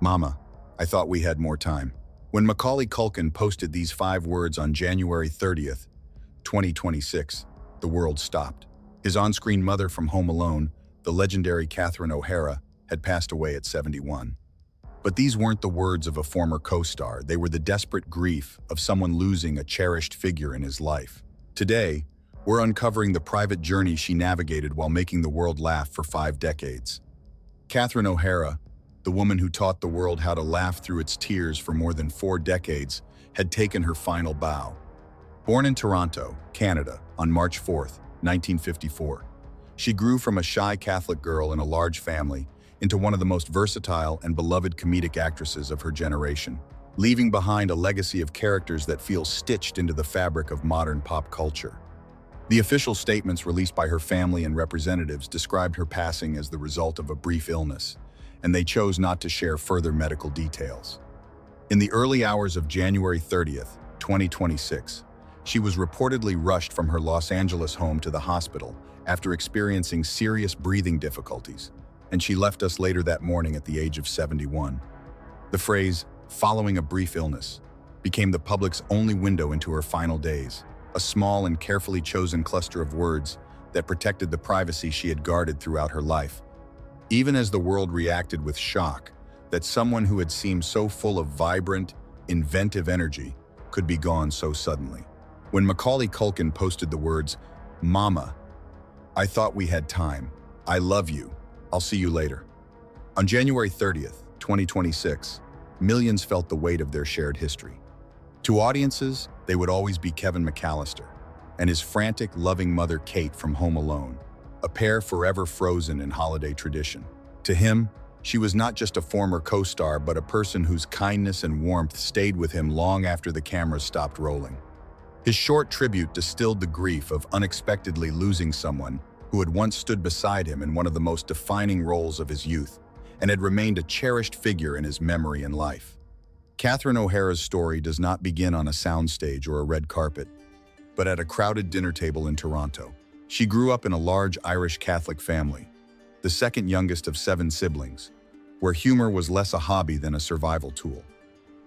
Mama, I thought we had more time. When Macaulay Culkin posted these 5 words on January 30th, 2026, the world stopped. His on-screen mother from Home Alone, the legendary Catherine O'Hara, had passed away at 71. But these weren't the words of a former co-star. They were the desperate grief of someone losing a cherished figure in his life. Today, we're uncovering the private journey she navigated while making the world laugh for 5 decades. Catherine O'Hara, the woman who taught the world how to laugh through its tears for more than 4 decades, had taken her final bow. Born in Toronto, Canada, on March 4, 1954, she grew from a shy Catholic girl in a large family into one of the most versatile and beloved comedic actresses of her generation, leaving behind a legacy of characters that feel stitched into the fabric of modern pop culture. The official statements released by her family and representatives described her passing as the result of a brief illness, and they chose not to share further medical details. In the early hours of January 30th, 2026, she was reportedly rushed from her Los Angeles home to the hospital after experiencing serious breathing difficulties, and she left us later that morning at the age of 71. The phrase, "following a brief illness," became the public's only window into her final days, a small and carefully chosen cluster of words that protected the privacy she had guarded throughout her life. Even as the world reacted with shock that someone who had seemed so full of vibrant, inventive energy could be gone so suddenly. When Macaulay Culkin posted the words, "Mama, I thought we had time. I love you. I'll see you later." On January 30th, 2026, millions felt the weight of their shared history. To audiences, they would always be Kevin McAllister and his frantic, loving mother Kate from Home Alone, a pair forever frozen in holiday tradition. To him, she was not just a former co-star, but a person whose kindness and warmth stayed with him long after the cameras stopped rolling. His short tribute distilled the grief of unexpectedly losing someone who had once stood beside him in one of the most defining roles of his youth and had remained a cherished figure in his memory and life. Catherine O'Hara's story does not begin on a soundstage or a red carpet, but at a crowded dinner table in Toronto. She grew up in a large Irish Catholic family, the second youngest of 7 siblings, where humor was less a hobby than a survival tool.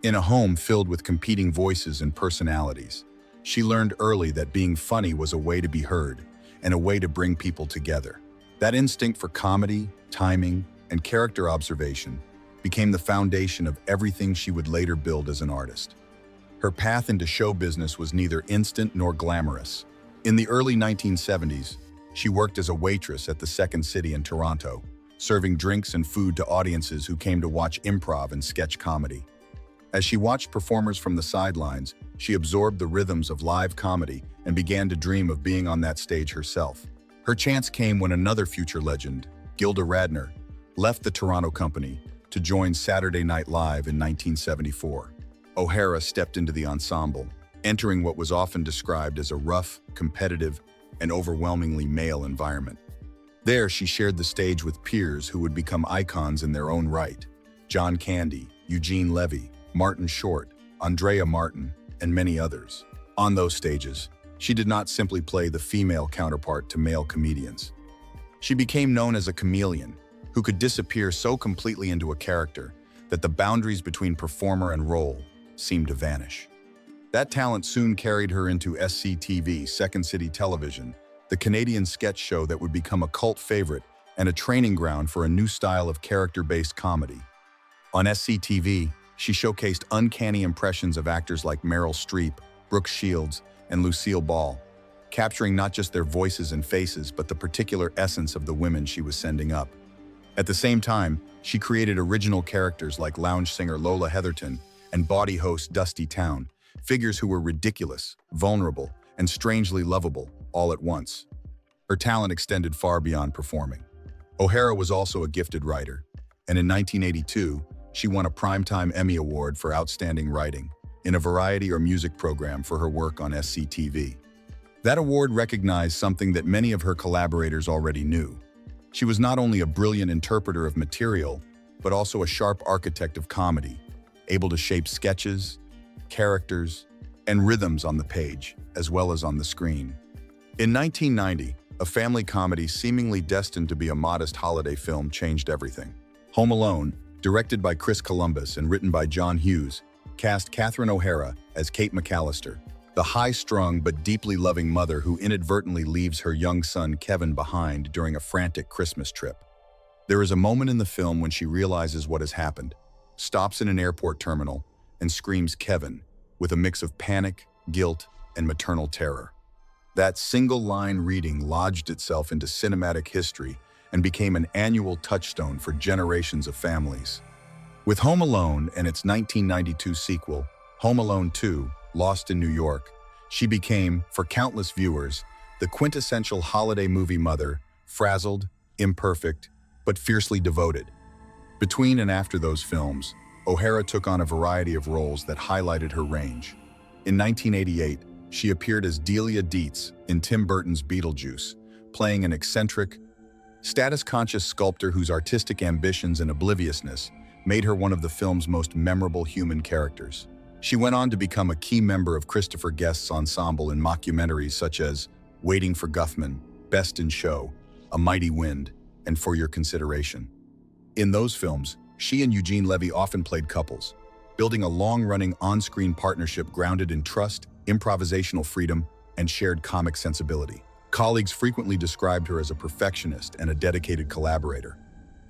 In a home filled with competing voices and personalities, she learned early that being funny was a way to be heard and a way to bring people together. That instinct for comedy, timing, and character observation became the foundation of everything she would later build as an artist. Her path into show business was neither instant nor glamorous. In the early 1970s, she worked as a waitress at the Second City in Toronto, serving drinks and food to audiences who came to watch improv and sketch comedy. As she watched performers from the sidelines, she absorbed the rhythms of live comedy and began to dream of being on that stage herself. Her chance came when another future legend, Gilda Radner, left the Toronto company to join Saturday Night Live in 1974. O'Hara stepped into the ensemble, entering what was often described as a rough, competitive, and overwhelmingly male environment. There, she shared the stage with peers who would become icons in their own right: John Candy, Eugene Levy, Martin Short, Andrea Martin, and many others. On those stages, she did not simply play the female counterpart to male comedians. She became known as a chameleon, who could disappear so completely into a character that the boundaries between performer and role seemed to vanish. That talent soon carried her into SCTV, Second City Television, the Canadian sketch show that would become a cult favorite and a training ground for a new style of character-based comedy. On SCTV, she showcased uncanny impressions of actors like Meryl Streep, Brooke Shields, and Lucille Ball, capturing not just their voices and faces, but the particular essence of the women she was sending up. At the same time, she created original characters like lounge singer Lola Heatherton and bawdy host Dusty Town, figures who were ridiculous, vulnerable, and strangely lovable all at once. Her talent extended far beyond performing. O'Hara was also a gifted writer, and in 1982, she won a Primetime Emmy Award for Outstanding Writing in a variety or music program for her work on SCTV. That award recognized something that many of her collaborators already knew. She was not only a brilliant interpreter of material, but also a sharp architect of comedy, able to shape sketches, characters, and rhythms on the page, as well as on the screen. In 1990, a family comedy seemingly destined to be a modest holiday film changed everything. Home Alone, Directed by Chris Columbus and written by John Hughes, cast Catherine O'Hara as Kate McAllister, the high-strung but deeply loving mother who inadvertently leaves her young son Kevin behind during a frantic Christmas trip. There is a moment in the film when she realizes what has happened, stops in an airport terminal, and screams Kevin, with a mix of panic, guilt, and maternal terror. That single-line reading lodged itself into cinematic history and became an annual touchstone for generations of families. With Home Alone and its 1992 sequel, Home Alone 2, Lost in New York, she became, for countless viewers, the quintessential holiday movie mother, frazzled, imperfect, but fiercely devoted. Between and after those films, O'Hara took on a variety of roles that highlighted her range. In 1988, she appeared as Delia Deetz in Tim Burton's Beetlejuice, playing an eccentric, status-conscious sculptor whose artistic ambitions and obliviousness made her one of the film's most memorable human characters. She went on to become a key member of Christopher Guest's ensemble in mockumentaries such as Waiting for Guffman, Best in Show, A Mighty Wind, and For Your Consideration. In those films, she and Eugene Levy often played couples, building a long-running on-screen partnership grounded in trust, improvisational freedom, and shared comic sensibility. Colleagues frequently described her as a perfectionist and a dedicated collaborator.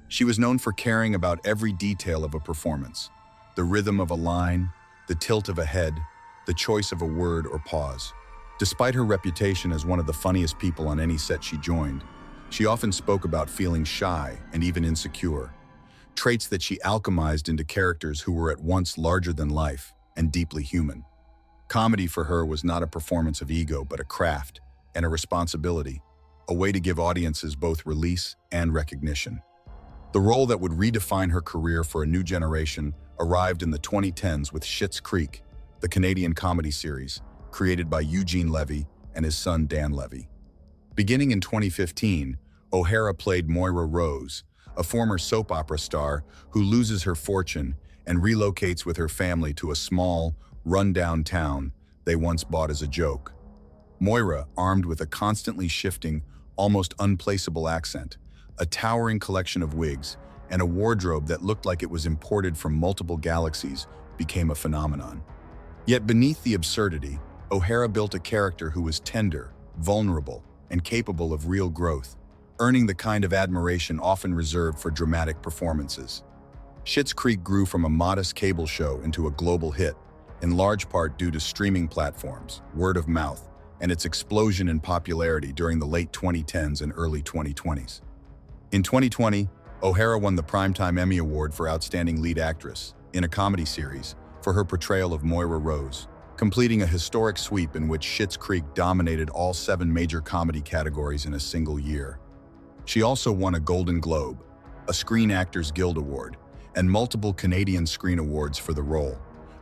She was known for caring about every detail of a performance, the rhythm of a line, the tilt of a head, the choice of a word or pause. Despite her reputation as one of the funniest people on any set she joined, she often spoke about feeling shy and even insecure, traits that she alchemized into characters who were at once larger than life and deeply human. Comedy for her was not a performance of ego, but a craft and a responsibility, a way to give audiences both release and recognition. The role that would redefine her career for a new generation arrived in the 2010s with Schitt's Creek, the Canadian comedy series, created by Eugene Levy and his son Dan Levy. Beginning in 2015, O'Hara played Moira Rose, a former soap opera star who loses her fortune and relocates with her family to a small, run-down town they once bought as a joke. Moira, armed with a constantly shifting, almost unplaceable accent, a towering collection of wigs, and a wardrobe that looked like it was imported from multiple galaxies, became a phenomenon. Yet beneath the absurdity, O'Hara built a character who was tender, vulnerable, and capable of real growth, earning the kind of admiration often reserved for dramatic performances. Schitt's Creek grew from a modest cable show into a global hit, in large part due to streaming platforms, word of mouth, and its explosion in popularity during the late 2010s and early 2020s. In 2020, O'Hara won the Primetime Emmy Award for Outstanding Lead Actress in a comedy series for her portrayal of Moira Rose, completing a historic sweep in which Schitt's Creek dominated all 7 major comedy categories in a single year. She also won a Golden Globe, a Screen Actors Guild Award, and multiple Canadian Screen Awards for the role,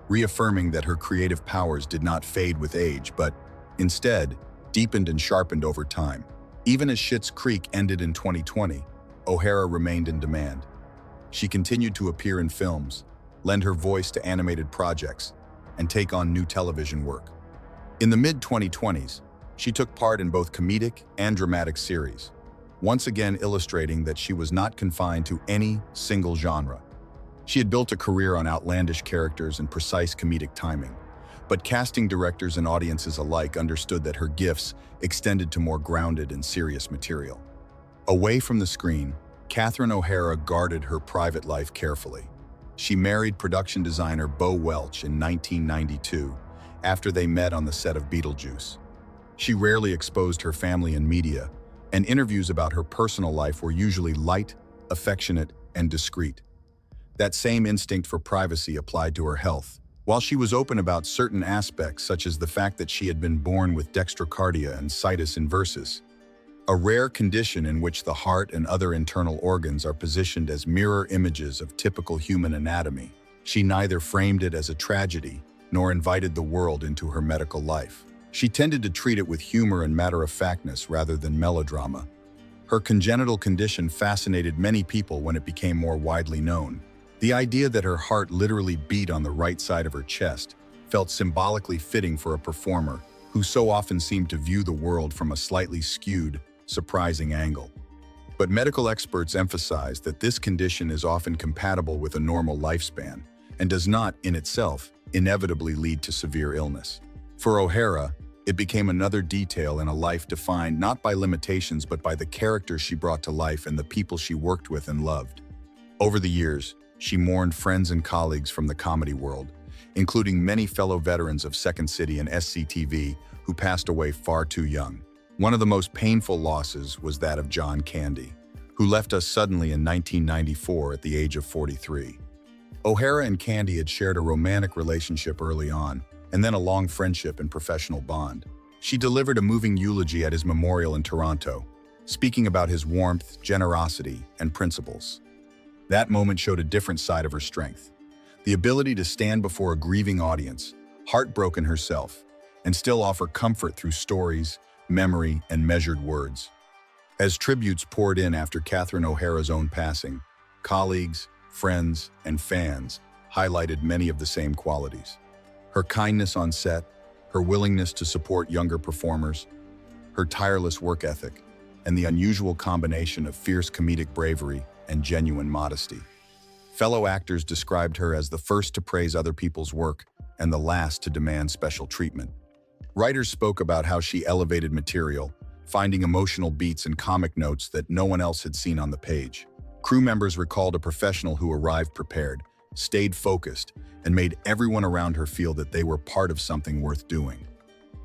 reaffirming that her creative powers did not fade with age, but instead deepened and sharpened over time. Even as Schitt's Creek ended in 2020, O'Hara remained in demand. She continued to appear in films, lend her voice to animated projects, and take on new television work. In the mid-2020s, she took part in both comedic and dramatic series, once again illustrating that she was not confined to any single genre. She had built a career on outlandish characters and precise comedic timing, but casting directors and audiences alike understood that her gifts extended to more grounded and serious material. Away from the screen, Catherine O'Hara guarded her private life carefully. She married production designer Welch in 1992, after they met on the set of Beetlejuice. She rarely exposed her family in media, and interviews about her personal life were usually light, affectionate, and discreet. That same instinct for privacy applied to her health. While she was open about certain aspects, such as the fact that she had been born with dextrocardia and Situs inversus, a rare condition in which the heart and other internal organs are positioned as mirror images of typical human anatomy, she neither framed it as a tragedy nor invited the world into her medical life. She tended to treat it with humor and matter-of-factness rather than melodrama. Her congenital condition fascinated many people when it became more widely known. The idea that her heart literally beat on the right side of her chest felt symbolically fitting for a performer who so often seemed to view the world from a slightly skewed, surprising angle. But medical experts emphasize that this condition is often compatible with a normal lifespan and does not, in itself, inevitably lead to severe illness. For O'Hara, it became another detail in a life defined not by limitations but by the characters she brought to life and the people she worked with and loved. Over the years, she mourned friends and colleagues from the comedy world, including many fellow veterans of Second City and SCTV who passed away far too young. One of the most painful losses was that of John Candy, who left us suddenly in 1994 at the age of 43. O'Hara and Candy had shared a romantic relationship early on, and then a long friendship and professional bond. She delivered a moving eulogy at his memorial in Toronto, speaking about his warmth, generosity, and principles. That moment showed a different side of her strength, the ability to stand before a grieving audience, heartbroken herself, and still offer comfort through stories, memory, and measured words. As tributes poured in after Catherine O'Hara's own passing, colleagues, friends, and fans highlighted many of the same qualities. Her kindness on set, her willingness to support younger performers, her tireless work ethic, and the unusual combination of fierce comedic bravery and genuine modesty. Fellow actors described her as the first to praise other people's work and the last to demand special treatment. Writers spoke about how she elevated material, finding emotional beats and comic notes that no one else had seen on the page. Crew members recalled a professional who arrived prepared, stayed focused, and made everyone around her feel that they were part of something worth doing.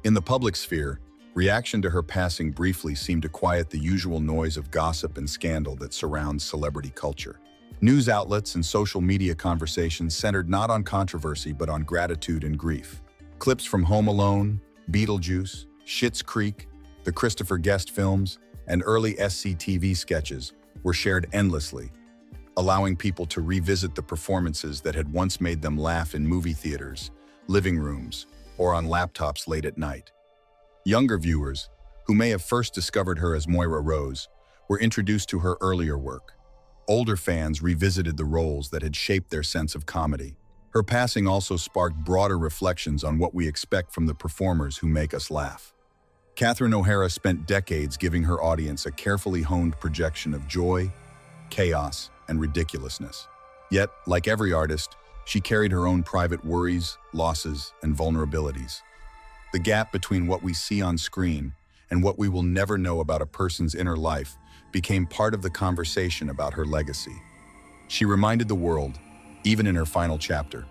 In the public sphere, reaction to her passing briefly seemed to quiet the usual noise of gossip and scandal that surrounds celebrity culture. News outlets and social media conversations centered not on controversy but on gratitude and grief. Clips from Home Alone, Beetlejuice, Schitt's Creek, the Christopher Guest films, and early SCTV sketches were shared endlessly, allowing people to revisit the performances that had once made them laugh in movie theaters, living rooms, or on laptops late at night. Younger viewers, who may have first discovered her as Moira Rose, were introduced to her earlier work. Older fans revisited the roles that had shaped their sense of comedy. Her passing also sparked broader reflections on what we expect from the performers who make us laugh. Catherine O'Hara spent decades giving her audience a carefully honed projection of joy, chaos, and ridiculousness. Yet, like every artist, she carried her own private worries, losses, and vulnerabilities. The gap between what we see on screen and what we will never know about a person's inner life became part of the conversation about her legacy. She reminded the world, even in her final chapter,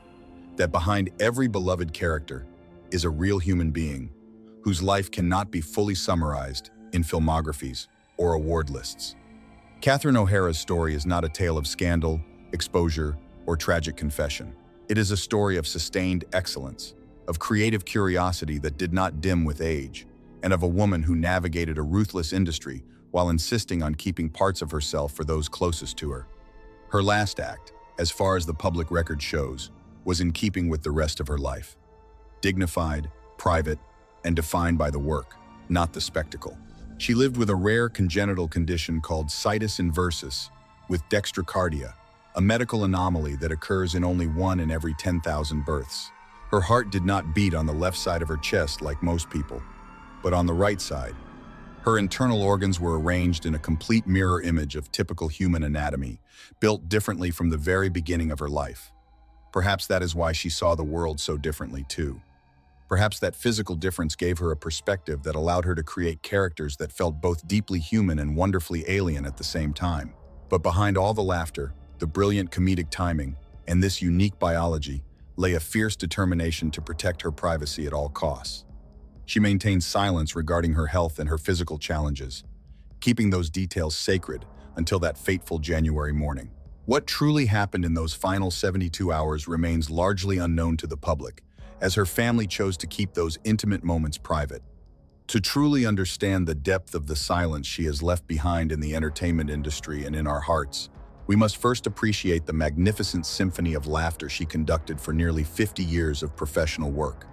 that behind every beloved character is a real human being whose life cannot be fully summarized in filmographies or award lists. Catherine O'Hara's story is not a tale of scandal, exposure, or tragic confession. It is a story of sustained excellence, of creative curiosity that did not dim with age, and of a woman who navigated a ruthless industry while insisting on keeping parts of herself for those closest to her. Her last act, as far as the public record shows, was in keeping with the rest of her life. Dignified, private, and defined by the work, not the spectacle. She lived with a rare congenital condition called Situs inversus, with dextrocardia, a medical anomaly that occurs in only 1 in every 10,000 births. Her heart did not beat on the left side of her chest like most people, but on the right side. Her internal organs were arranged in a complete mirror image of typical human anatomy, built differently from the very beginning of her life. Perhaps that is why she saw the world so differently too. Perhaps that physical difference gave her a perspective that allowed her to create characters that felt both deeply human and wonderfully alien at the same time. But behind all the laughter, the brilliant comedic timing, and this unique biology, lay a fierce determination to protect her privacy at all costs. She maintained silence regarding her health and her physical challenges, keeping those details sacred until that fateful January morning. What truly happened in those final 72 hours remains largely unknown to the public, as her family chose to keep those intimate moments private. To truly understand the depth of the silence she has left behind in the entertainment industry and in our hearts, we must first appreciate the magnificent symphony of laughter she conducted for nearly 50 years of professional work.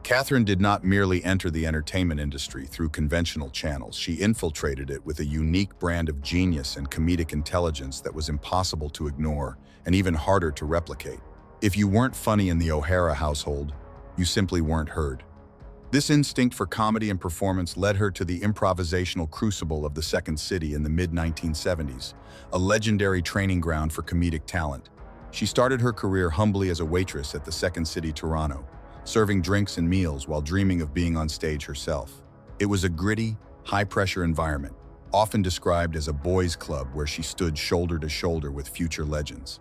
Catherine did not merely enter the entertainment industry through conventional channels. She infiltrated it with a unique brand of genius and comedic intelligence that was impossible to ignore and even harder to replicate. If you weren't funny in the O'Hara household, you simply weren't heard. This instinct for comedy and performance led her to the improvisational crucible of the Second City in the mid-1970s, a legendary training ground for comedic talent. She started her career humbly as a waitress at the Second City, Toronto, serving drinks and meals while dreaming of being on stage herself. It was a gritty, high-pressure environment, often described as a boys' club where she stood shoulder to shoulder with future legends.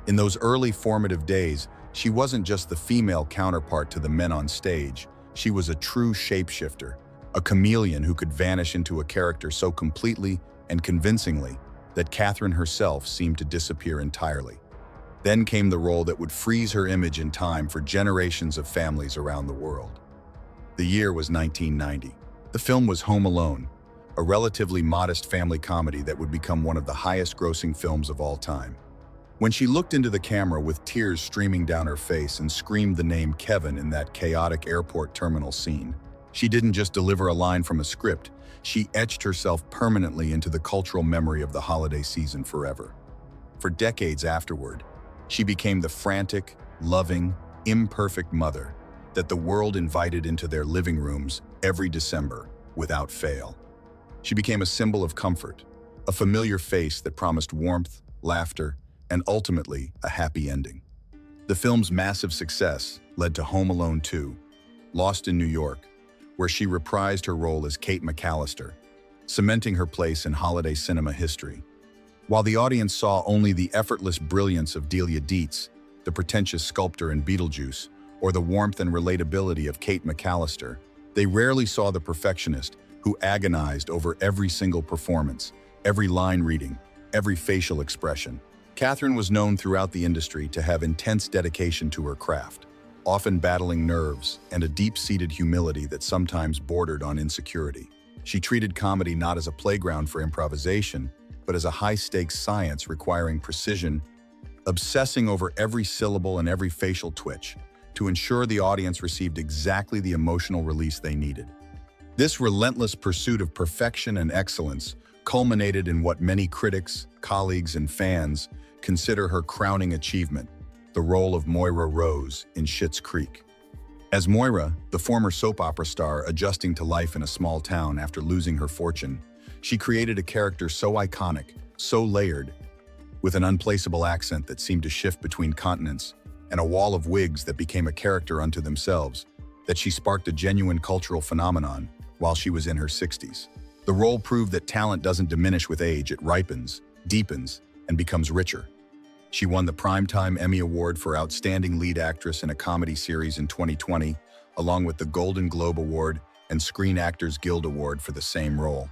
In those early formative days, she wasn't just the female counterpart to the men on stage. She was a true shapeshifter, a chameleon who could vanish into a character so completely and convincingly that Catherine herself seemed to disappear entirely. Then came the role that would freeze her image in time for generations of families around the world. The year was 1990. The film was Home Alone, a relatively modest family comedy that would become one of the highest-grossing films of all time. When she looked into the camera with tears streaming down her face and screamed the name Kevin in that chaotic airport terminal scene, she didn't just deliver a line from a script, she etched herself permanently into the cultural memory of the holiday season forever. For decades afterward, she became the frantic, loving, imperfect mother that the world invited into their living rooms every December without fail. She became a symbol of comfort, a familiar face that promised warmth, laughter, and ultimately a happy ending. The film's massive success led to Home Alone 2, Lost in New York, where she reprised her role as Kate McAllister, cementing her place in holiday cinema history. While the audience saw only the effortless brilliance of Delia Deetz, the pretentious sculptor in Beetlejuice, or the warmth and relatability of Kate McAllister, they rarely saw the perfectionist who agonized over every single performance, every line reading, every facial expression. Catherine was known throughout the industry to have intense dedication to her craft, often battling nerves and a deep-seated humility that sometimes bordered on insecurity. She treated comedy not as a playground for improvisation, but as a high-stakes science requiring precision, obsessing over every syllable and every facial twitch to ensure the audience received exactly the emotional release they needed. This relentless pursuit of perfection and excellence culminated in what many critics, colleagues, and fans consider her crowning achievement, the role of Moira Rose in Schitt's Creek. As Moira, the former soap opera star adjusting to life in a small town after losing her fortune, she created a character so iconic, so layered, with an unplaceable accent that seemed to shift between continents, and a wall of wigs that became a character unto themselves, that she sparked a genuine cultural phenomenon while she was in her 60s. The role proved that talent doesn't diminish with age, it ripens, deepens, and becomes richer. She won the Primetime Emmy Award for Outstanding Lead Actress in a Comedy Series in 2020, along with the Golden Globe Award and Screen Actors Guild Award for the same role.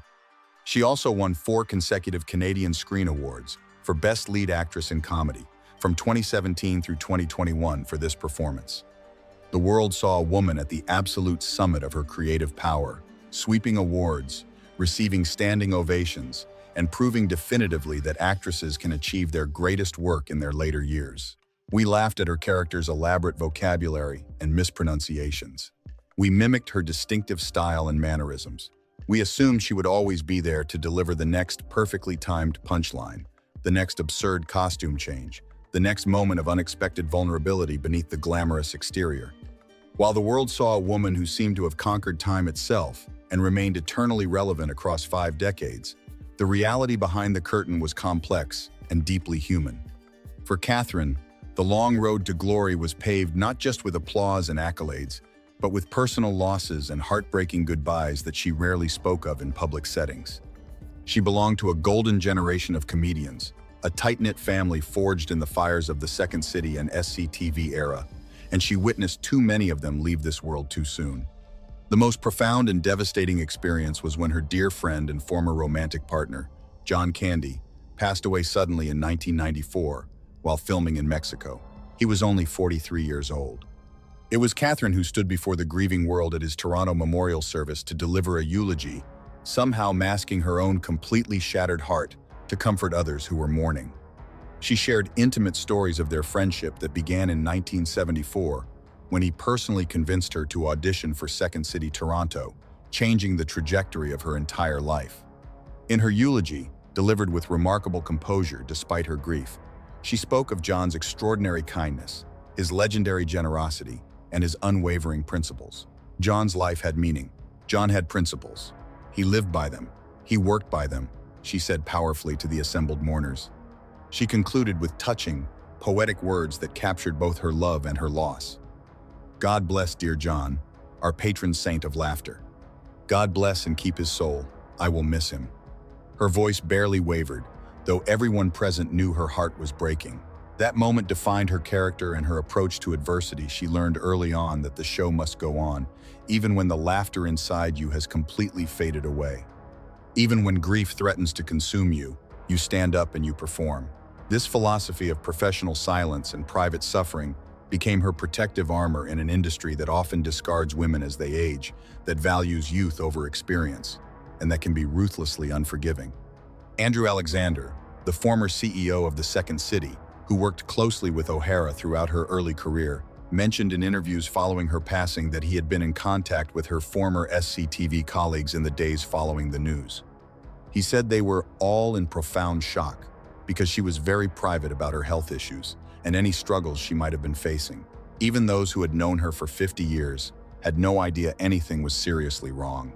She also won 4 consecutive Canadian Screen Awards for Best Lead Actress in Comedy from 2017 through 2021 for this performance. The world saw a woman at the absolute summit of her creative power, sweeping awards, receiving standing ovations, and proving definitively that actresses can achieve their greatest work in their later years. We laughed at her character's elaborate vocabulary and mispronunciations. We mimicked her distinctive style and mannerisms. We assumed she would always be there to deliver the next perfectly timed punchline, the next absurd costume change, the next moment of unexpected vulnerability beneath the glamorous exterior. While the world saw a woman who seemed to have conquered time itself and remained eternally relevant across 5 decades, the reality behind the curtain was complex and deeply human. For Catherine, the long road to glory was paved not just with applause and accolades, but with personal losses and heartbreaking goodbyes that she rarely spoke of in public settings. She belonged to a golden generation of comedians, a tight-knit family forged in the fires of the Second City and SCTV era, and she witnessed too many of them leave this world too soon. The most profound and devastating experience was when her dear friend and former romantic partner, John Candy, passed away suddenly in 1994 while filming in Mexico. He was only 43 years old. It was Catherine who stood before the grieving world at his Toronto memorial service to deliver a eulogy, somehow masking her own completely shattered heart to comfort others who were mourning. She shared intimate stories of their friendship that began in 1974 when he personally convinced her to audition for Second City Toronto, changing the trajectory of her entire life. In her eulogy, delivered with remarkable composure despite her grief, she spoke of John's extraordinary kindness, his legendary generosity, and his unwavering principles. John's life had meaning. John had principles. He lived by them. He worked by them, she said powerfully to the assembled mourners. She concluded with touching, poetic words that captured both her love and her loss. God bless dear John, our patron saint of laughter. God bless and keep his soul. I will miss him. Her voice barely wavered, though everyone present knew her heart was breaking. That moment defined her character and her approach to adversity. She learned early on that the show must go on, even when the laughter inside you has completely faded away. Even when grief threatens to consume you, you stand up and you perform. This philosophy of professional silence and private suffering became her protective armor in an industry that often discards women as they age, that values youth over experience, and that can be ruthlessly unforgiving. Andrew Alexander, the former CEO of the Second City, who worked closely with O'Hara throughout her early career, mentioned in interviews following her passing that he had been in contact with her former SCTV colleagues in the days following the news. He said they were all in profound shock because she was very private about her health issues and any struggles she might have been facing. Even those who had known her for 50 years had no idea anything was seriously wrong.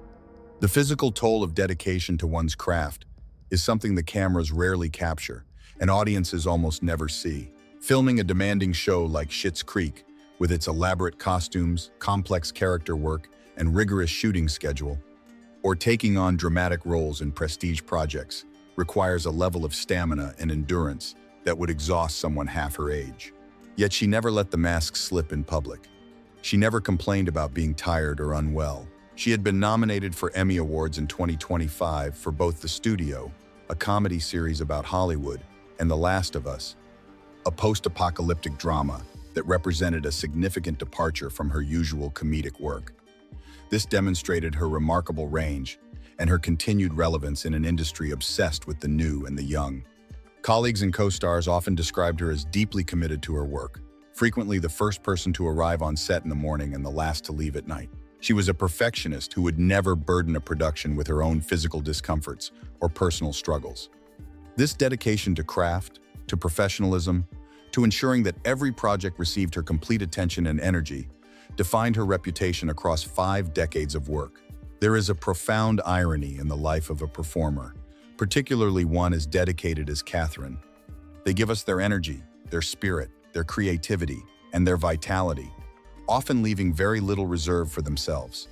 The physical toll of dedication to one's craft is something the cameras rarely capture and audiences almost never see. Filming a demanding show like Schitt's Creek, with its elaborate costumes, complex character work, and rigorous shooting schedule, or taking on dramatic roles in prestige projects, requires a level of stamina and endurance that would exhaust someone half her age. Yet she never let the mask slip in public. She never complained about being tired or unwell. She had been nominated for Emmy Awards in 2025 for both The Studio, a comedy series about Hollywood, and The Last of Us, a post-apocalyptic drama that represented a significant departure from her usual comedic work. This demonstrated her remarkable range and her continued relevance in an industry obsessed with the new and the young. Colleagues and co-stars often described her as deeply committed to her work, frequently the first person to arrive on set in the morning and the last to leave at night. She was a perfectionist who would never burden a production with her own physical discomforts or personal struggles. This dedication to craft, to professionalism, to ensuring that every project received her complete attention and energy, defined her reputation across 5 decades of work. There is a profound irony in the life of a performer, particularly one as dedicated as Catherine. They give us their energy, their spirit, their creativity, and their vitality, often leaving very little reserve for themselves.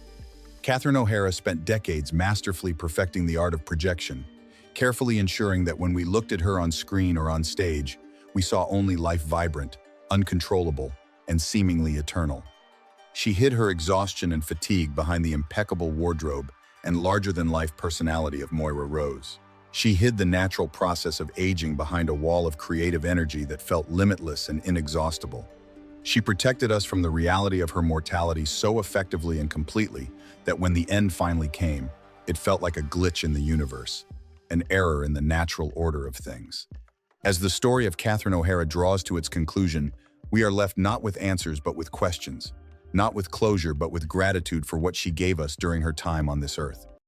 Catherine O'Hara spent decades masterfully perfecting the art of projection, carefully ensuring that when we looked at her on screen or on stage, we saw only life vibrant, uncontrollable, and seemingly eternal. She hid her exhaustion and fatigue behind the impeccable wardrobe and larger-than-life personality of Moira Rose. She hid the natural process of aging behind a wall of creative energy that felt limitless and inexhaustible. She protected us from the reality of her mortality so effectively and completely that when the end finally came, it felt like a glitch in the universe, an error in the natural order of things. As the story of Catherine O'Hara draws to its conclusion, we are left not with answers but with questions, not with closure but with gratitude for what she gave us during her time on this earth.